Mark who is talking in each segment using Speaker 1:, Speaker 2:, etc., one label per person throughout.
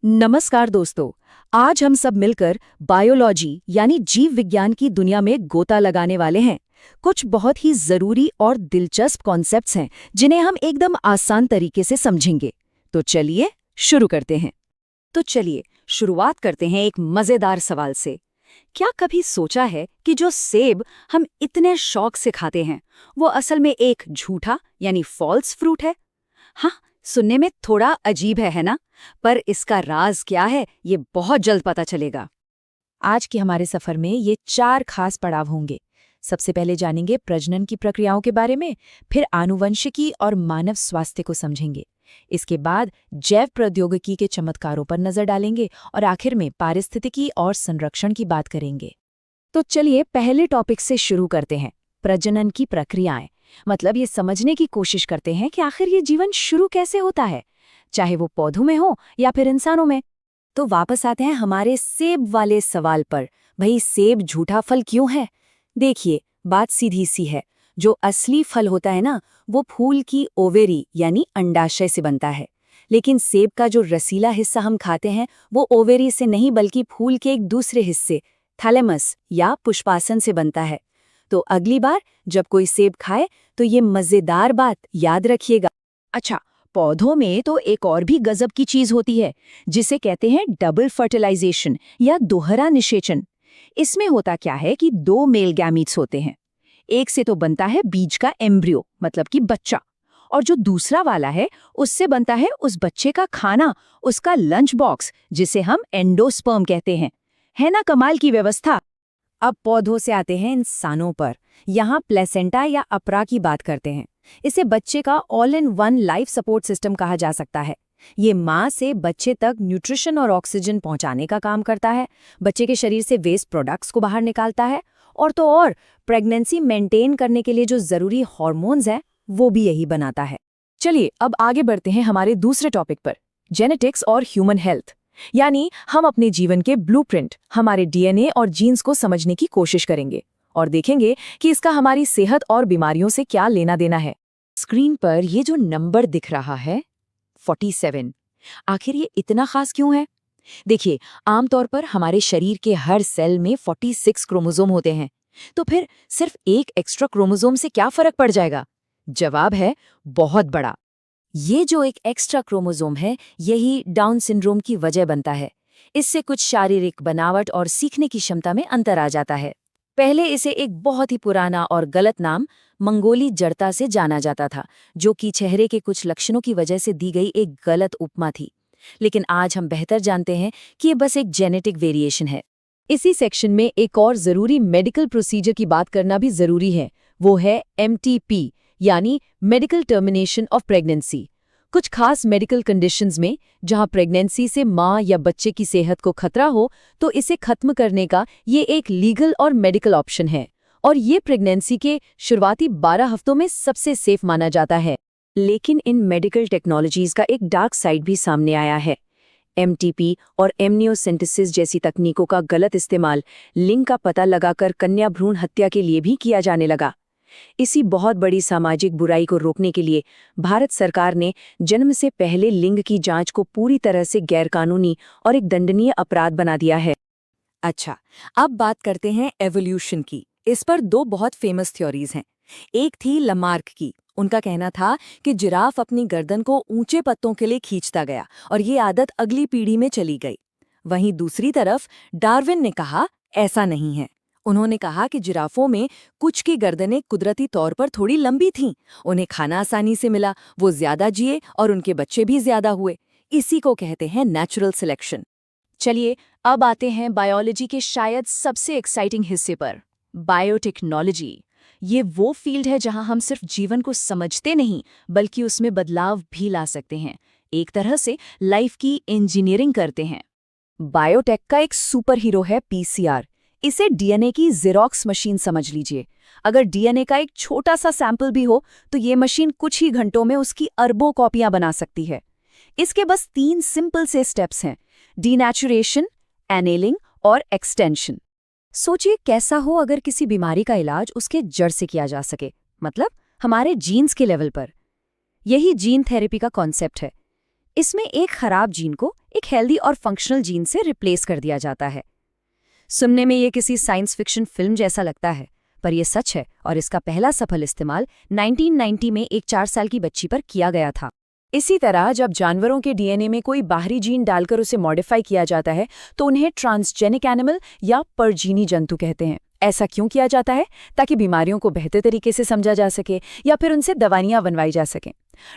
Speaker 1: नमस्कार दोस्तों। आज हम सब मिलकर बायोलॉजी यानी जीव विज्ञान की दुनिया में गोता लगाने वाले हैं। कुछ बहुत ही जरूरी और दिलचस्प कॉन्सेप्ट्स हैं जिन्हें हम एकदम आसान तरीके से समझेंगे। तो चलिए शुरुआत करते हैं एक मजेदार सवाल से। क्या कभी सोचा है कि जो सेब हम इतने शौक से खाते हैं वो असल में एक झूठा यानी फॉल्स फ्रूट है? हाँ, सुनने में थोड़ा अजीब है ना? पर इसका राज क्या है ये बहुत जल्द पता चलेगा।
Speaker 2: आज के हमारे सफर में ये 4 खास पड़ाव होंगे। सबसे पहले जानेंगे प्रजनन की प्रक्रियाओं के बारे में, फिर आनुवंशिकी और मानव स्वास्थ्य को समझेंगे। इसके बाद जैव प्रौद्योगिकी के चमत्कारों पर नजर डालेंगे और आखिर में पारिस्थितिकी और संरक्षण की बात करेंगे।
Speaker 1: तो चलिए पहले टॉपिक से शुरू करते हैं, प्रजनन की प्रक्रियाएं। मतलब ये समझने की कोशिश करते हैं कि आखिर ये जीवन शुरू कैसे होता है, चाहे वो पौधों में हो या फिर इंसानों में। तो वापस आते हैं हमारे सेब वाले सवाल पर। भाई, सेब झूठा फल क्यों है? देखिए, बात सीधी सी है। जो असली फल होता है ना, वो फूल की ओवेरी यानी अंडाशय से बनता है। लेकिन सेब का जो रसीला हिस्सा हम खाते हैं वो ओवेरी से नहीं बल्कि फूल के एक दूसरे हिस्से थैलेमस या पुष्पासन से बनता है। तो अगली बार जब कोई सेब खाए तो ये मजेदार बात याद रखिएगा। अच्छा, पौधों में तो एक और भी गजब की चीज होती है जिसे कहते हैं डबल फर्टिलाइजेशन या दोहरा निषेचन। इसमें होता क्या है कि 2 मेल गैमीट्स होते हैं। एक से तो बनता है बीज का एम्ब्रियो मतलब कि बच्चा, और जो दूसरा वाला है उससे बनता है उस बच्चे का खाना, उसका लंच बॉक्स, जिसे हम एंडोस्पर्म कहते हैं। है ना कमाल की व्यवस्था। अब पौधों से आते हैं इंसानों पर। यहाँ प्लेसेंटा या अपरा की बात करते हैं। इसे बच्चे का all in one life support system कहा जा सकता है। ये माँ से बच्चे तक न्यूट्रिशन और ऑक्सीजन पहुंचाने का काम करता है, बच्चे के शरीर से वेस्ट प्रोडक्ट्स को बाहर निकालता है, और तो और प्रेगनेंसी मेंटेन करने के लिए जो जरूरी हार्मोन्स हैं वो भी यही बनाता है।
Speaker 2: चलिए अब आगे बढ़ते हैं हमारे दूसरे टॉपिक पर, जेनेटिक्स और ह्यूमन हेल्थ। यानी हम अपने जीवन के ब्लूप्रिंट, हमारे डीएनए और जीन्स को समझने की कोशिश करेंगे और देखेंगे कि इसका हमारी सेहत और बीमारियों से क्या लेना देना है।
Speaker 1: स्क्रीन पर ये जो नंबर दिख रहा है 47, आखिर ये इतना खास क्यों है? देखिए, आमतौर पर हमारे शरीर के हर सेल में 46 क्रोमोसोम होते हैं। तो फिर सिर्फ एक एक्स्ट्रा क्रोमोसोम से क्या फर्क पड़ जाएगा? जवाब है बहुत बड़ा। ये जो एक एक्स्ट्रा क्रोमोसोम है यही डाउन सिंड्रोम की वजह बनता है। इससे कुछ शारीरिक बनावट और सीखने की क्षमता में अंतर आ जाता है। पहले इसे एक बहुत ही पुराना और गलत नाम मंगोली जड़ता से जाना जाता था, जो कि चेहरे के कुछ लक्षणों की वजह से दी गई एक गलत उपमा थी। लेकिन आज हम बेहतर जानते हैं कि ये बस एक जेनेटिक वेरिएशन है।
Speaker 2: इसी सेक्शन में एक और जरूरी मेडिकल प्रोसीजर की बात करना भी जरूरी है। वो है MTP यानी मेडिकल टर्मिनेशन ऑफ प्रेगनेंसी। कुछ खास मेडिकल कंडीशंस में जहां प्रेगनेंसी से मां या बच्चे की सेहत को खतरा हो तो इसे खत्म करने का ये एक लीगल और मेडिकल ऑप्शन है, और ये प्रेगनेंसी के शुरुआती 12 हफ्तों में सबसे सेफ माना जाता है।
Speaker 1: लेकिन इन मेडिकल टेक्नोलॉजीज का एक डार्क साइड भी सामने आया है। MTP और एमनियोसेंटेसिस जैसी तकनीकों का गलत इस्तेमाल लिंग का पता लगाकर कन्या भ्रूण हत्या के लिए भी किया जाने लगा। इसी बहुत बड़ी सामाजिक बुराई को रोकने के लिए भारत सरकार ने जन्म से पहले लिंग की जांच को पूरी तरह से गैरकानूनी और एक दंडनीय अपराध बना दिया है। अच्छा, अब बात करते हैं एवोल्यूशन की। इस पर 2 बहुत फेमस थ्योरीज हैं। एक थी लमार्क की। उनका कहना था कि जिराफ अपनी गर्दन को ऊंचे पत्तों के लिए खींचता गया और ये आदत अगली पीढ़ी में चली गई। वहीं दूसरी तरफ डार्विन ने कहा ऐसा नहीं है। उन्होंने कहा कि जिराफों में कुछ की गर्दनें कुदरती तौर पर थोड़ी लंबी थीं, उन्हें खाना आसानी से मिला, वो ज्यादा जिए और उनके बच्चे भी ज्यादा हुए। इसी को कहते हैं नेचुरल सिलेक्शन।
Speaker 2: चलिए अब आते हैं बायोलॉजी के शायद सबसे एक्साइटिंग हिस्से पर, बायोटेक्नोलॉजी। ये वो फील्ड है जहां हम सिर्फ जीवन को समझते नहीं बल्कि उसमें बदलाव भी ला सकते हैं। एक तरह से लाइफ की इंजीनियरिंग करते हैं।
Speaker 1: बायोटेक का एक सुपर हीरो है PCR। इसे डीएनए की जेरोक्स मशीन समझ लीजिए। अगर डीएनए का एक छोटा सा सैंपल भी हो तो ये मशीन कुछ ही घंटों में उसकी अरबों कॉपियां बना सकती है। इसके बस 3 सिंपल से स्टेप्स हैं: डीनेचुरेशन, एनेलिंग और एक्सटेंशन। सोचिए कैसा हो अगर किसी बीमारी का इलाज उसके जड़ से किया जा सके, मतलब हमारे जीन्स के लेवल पर। यही जीन थेरेपी का कॉन्सेप्ट है। इसमें एक खराब जीन को एक हेल्दी और फंक्शनल जीन से रिप्लेस कर दिया जाता है। सुनने में ये किसी साइंस फिक्शन फिल्म जैसा लगता है, पर यह सच है और इसका पहला सफल इस्तेमाल 1990 में एक 4 साल की बच्ची पर किया गया था। इसी तरह जब जानवरों के डीएनए में कोई बाहरी जीन डालकर उसे मॉडिफाई किया जाता है तो उन्हें ट्रांसजेनिक एनिमल या परजीनी जंतु कहते हैं। ऐसा क्यों किया जाता है? ताकि बीमारियों को बेहतर तरीके से समझा जा सके या फिर उनसे दवाइयां बनवाई जा सकें।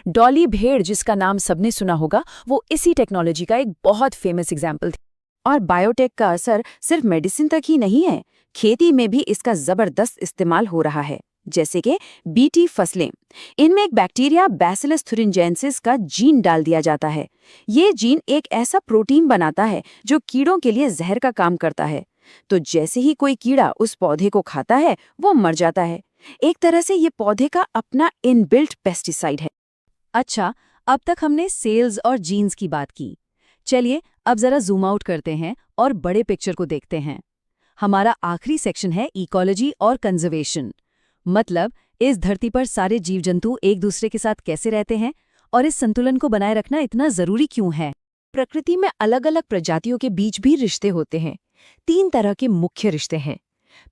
Speaker 1: डॉली भेड़, जिसका नाम सबने सुना होगा, वो इसी टेक्नोलॉजी का एक बहुत फेमस एग्जाम्पल थी।
Speaker 2: और बायोटेक का असर सिर्फ मेडिसिन तक ही नहीं है, खेती में भी इसका जबरदस्त इस्तेमाल हो रहा है। जैसे कि बीटी फसलें, इनमें एक बैक्टीरिया बैसिलस thuringiensis का जीन डाल दिया जाता है। ये जीन एक ऐसा प्रोटीन बनाता है जो कीड़ों के लिए जहर का काम करता है। तो जैसे ही कोई कीड़ा उस पौधे को खाता है वो मर जाता है। एक तरह से ये पौधे का अपना इनबिल्ट पेस्टिसाइड है।
Speaker 1: अच्छा, अब तक हमने सेल्स और जीन्स की बात की। चलिए अब जरा जूम आउट करते हैं और बड़े पिक्चर को देखते हैं। हमारा आखिरी सेक्शन है इकोलॉजी और कंजर्वेशन, मतलब इस धरती पर सारे जीव जंतु एक दूसरे के साथ कैसे रहते हैं और इस संतुलन को बनाए रखना इतना जरूरी क्यों है।
Speaker 2: प्रकृति में अलग अलग प्रजातियों के बीच भी रिश्ते होते हैं। 3 तरह के मुख्य रिश्ते हैं।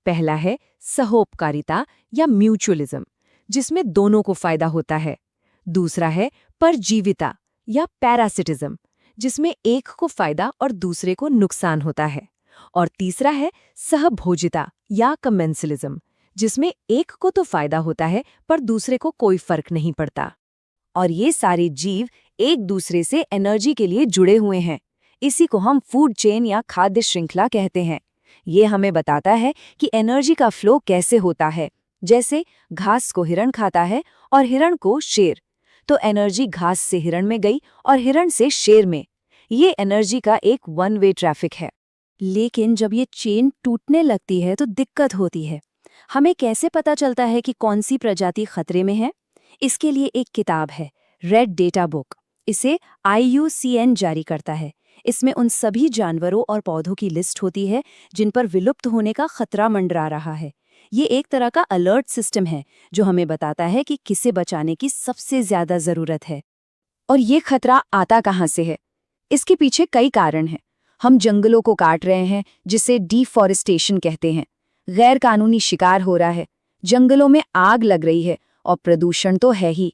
Speaker 2: पहला है सहोपकारिता या म्यूचुअलिज्म, जिसमें दोनों को फायदा होता है। दूसरा है परजीविता या पैरासिटिज्म, जिसमें एक को फायदा और दूसरे को नुकसान होता है। और तीसरा है सहभोजिता या कमेंसलिज्म, जिसमें एक को तो फायदा होता है पर दूसरे को कोई फर्क नहीं पड़ता। और ये सारे जीव एक दूसरे से एनर्जी के लिए जुड़े हुए हैं। इसी को हम फूड चेन या खाद्य श्रृंखला कहते हैं। ये हमें बताता है कि एनर्जी का फ्लो कैसे होता है। जैसे घास को हिरण खाता है और हिरण को शेर, तो एनर्जी घास से हिरण में गई और हिरण से शेर में। ये एनर्जी का एक वन वे ट्रैफिक है।
Speaker 1: लेकिन जब ये चेन टूटने लगती है तो दिक्कत होती है। हमें कैसे पता चलता है कि कौन सी प्रजाति खतरे में है? इसके लिए एक किताब है, रेड डेटा बुक। इसे IUCN जारी करता है। इसमें उन सभी जानवरों और पौधों की लिस्ट होती है जिन पर विलुप्त होने का खतरा मंडरा रहा है। ये एक तरह का अलर्ट सिस्टम है जो हमें बताता है कि किसे बचाने की सबसे ज्यादा जरूरत है।
Speaker 2: और ये खतरा आता कहाँ से है? इसके पीछे कई कारण हैं। हम जंगलों को काट रहे हैं, जिसे डिफॉरेस्टेशन कहते हैं। गैर कानूनी शिकार हो रहा है, जंगलों में आग लग रही है और प्रदूषण तो है ही।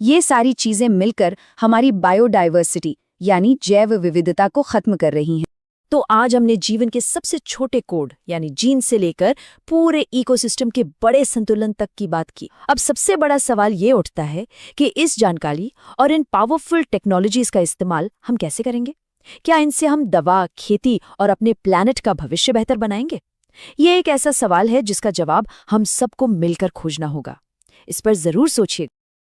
Speaker 2: ये सारी चीजें मिलकर हमारी बायोडाइवर्सिटी यानी जैव विविधता को खत्म कर रही हैं।
Speaker 1: तो आज हमने जीवन के सबसे छोटे कोड यानी जीन से लेकर पूरे इकोसिस्टम के बड़े संतुलन तक की बात की। अब सबसे बड़ा सवाल ये उठता है कि इस जानकारी और इन पावरफुल टेक्नोलॉजीज का इस्तेमाल हम कैसे करेंगे? क्या इनसे हम दवा, खेती और अपने प्लैनेट का भविष्य बेहतर बनाएंगे? ये एक ऐसा सवाल है जिसका जवाब हम सबको मिलकर खोजना होगा। इस पर जरूर सोचिए।